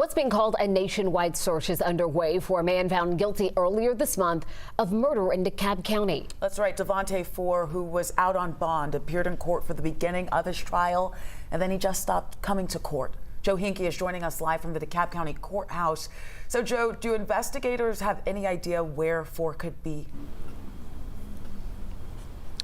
What's being called a nationwide search is underway for a man found guilty earlier this month of murder in DeKalb County. That's right. Davonte Fore, who was out on bond, appeared in court for the beginning of his trial, and then he just stopped coming to court. Joe Hinkie is joining us live from the DeKalb County courthouse. So, Joe, do investigators have any idea where Fore could be?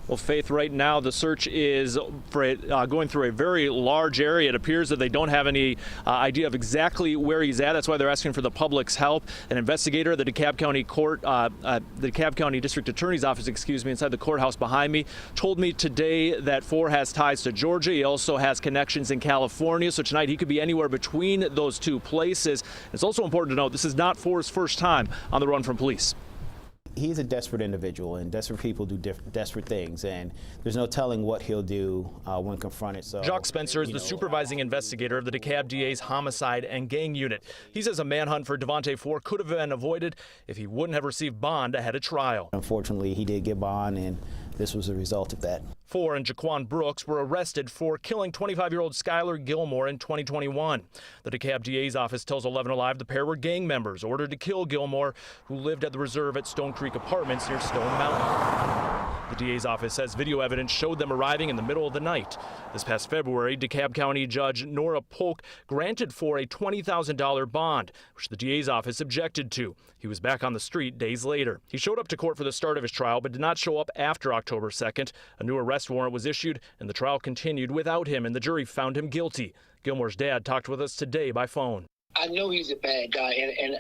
Well, Faith, right now the search is going through a very large area. It appears that they don't have any idea of exactly where he's at. That's why they're asking for the public's help. An investigator at the DeKalb County the DeKalb County District Attorney's Office, inside the courthouse behind me, told me today that Fore has ties to Georgia. He also has connections in California. So tonight he could be anywhere between those two places. It's also important to note this is not Fore's first time on the run from police. He's a desperate individual, and desperate people do desperate things, and there's no telling what he'll do when confronted. So, Jock Spencer is the supervising investigator of the DeKalb DA's homicide and gang unit. He says a manhunt for Davonte Fore could have been avoided if he wouldn't have received bond ahead of trial. Unfortunately, he did get bond, and this was a result of that. Fore and Jaquan Brooks were arrested for killing 25-year-old Skylar Gilmore in 2021. The DeKalb DA's office tells 11 Alive the pair were gang members ordered to kill Gilmore, who lived at the reserve at Stone Creek Apartments near Stone Mountain. The DA's office says video evidence showed them arriving in the middle of the night. This past February, DeKalb County Judge Nora Polk granted Fore a $20,000 bond, which the DA's office objected to. He was back on the street days later. He showed up to court for the start of his trial, but did not show up after October 2nd. A new arrest warrant was issued, and the trial continued without him, and the jury found him guilty. Gilmore's dad talked with us today by phone. I know he's a bad guy, and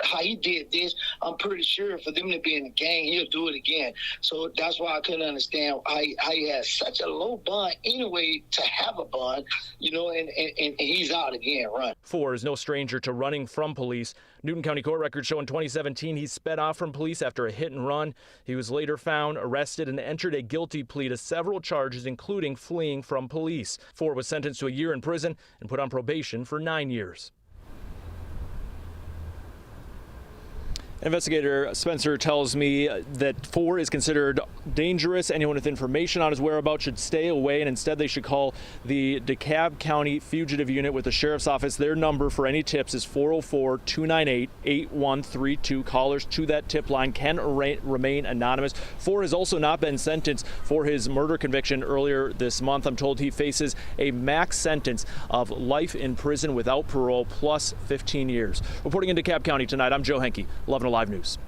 how he did this, I'm pretty sure for them to be in the gang, he'll do it again. So that's why I couldn't understand how he has such a low bond anyway to have a bond, and he's out again, right? Fore is no stranger to running from police. Newton County court records show in 2017 he sped off from police after a hit and run. He was later found, arrested, and entered a guilty plea to several charges, including fleeing from police. Fore was sentenced to a year in prison and put on probation for 9 years. Investigator Spencer tells me that Fore is considered dangerous. Anyone with information on his whereabouts should stay away, and instead they should call the DeKalb County Fugitive Unit with the Sheriff's Office. Their number for any tips is 404-298-8132. Callers to that tip line can remain anonymous. Fore has also not been sentenced for his murder conviction earlier this month. I'm told he faces a max sentence of life in prison without parole plus 15 years. Reporting in DeKalb County tonight, I'm Joe Hinkie, 11 Alive News.